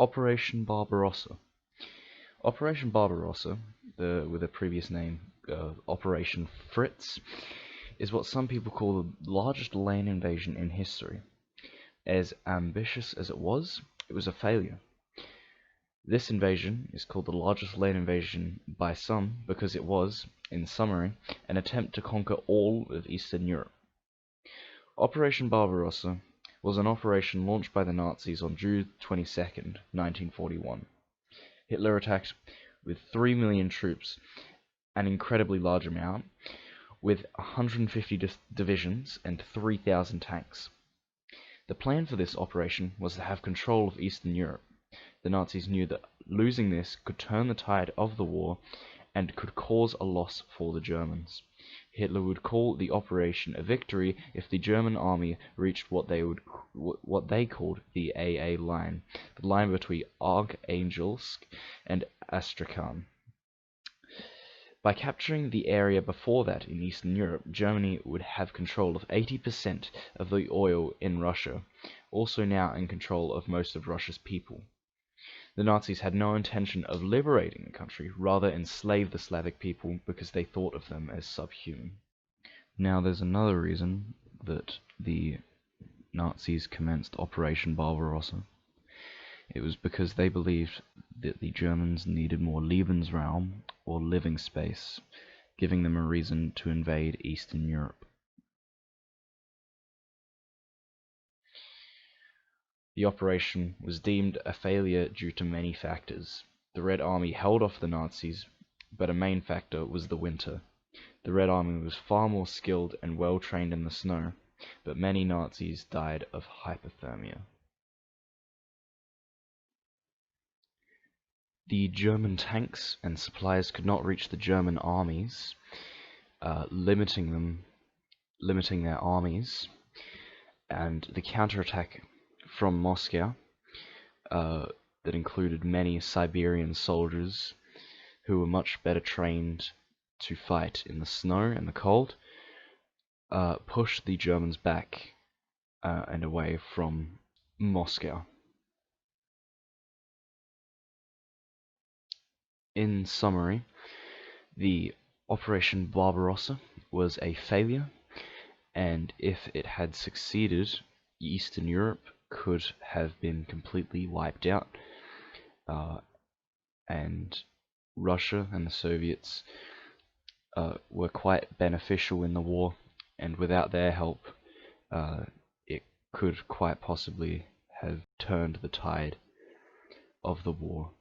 Operation Barbarossa. Operation Barbarossa, with a previous name, Operation Fritz, is what some people call the largest land invasion in history. As ambitious as it was a failure. This invasion is called the largest land invasion by some because it was, in summary, an attempt to conquer all of Eastern Europe. Operation Barbarossa was an operation launched by the Nazis on June 22nd, 1941. Hitler attacked with 3 million troops, an incredibly large amount, with 150 divisions and 3,000 tanks. The plan for this operation was to have control of Eastern Europe. The Nazis knew that losing this could turn the tide of the war and could cause a loss for the Germans. Hitler would call the operation a victory if the German army reached what they called the AA line, the line between Archangelsk and Astrakhan. By capturing the area before that in Eastern Europe, Germany would have control of 80% of the oil in Russia, also now in control of most of Russia's people. The Nazis had no intention of liberating the country, rather enslave the Slavic people because they thought of them as subhuman. Now there's another reason that the Nazis commenced Operation Barbarossa. It was because they believed that the Germans needed more Lebensraum, or living space, giving them a reason to invade Eastern Europe. The operation was deemed a failure due to many factors. The Red Army held off the Nazis, but a main factor was the winter. The Red Army was far more skilled and well trained in the snow, but many Nazis died of hypothermia. The German tanks and supplies could not reach the German armies, limiting their armies, and the counterattack from Moscow, that included many Siberian soldiers who were much better trained to fight in the snow and the cold, pushed the Germans back and away from Moscow. In summary, the Operation Barbarossa was a failure, and if it had succeeded, Eastern Europe could have been completely wiped out, and Russia and the Soviets were quite beneficial in the war, and without their help, it could quite possibly have turned the tide of the war.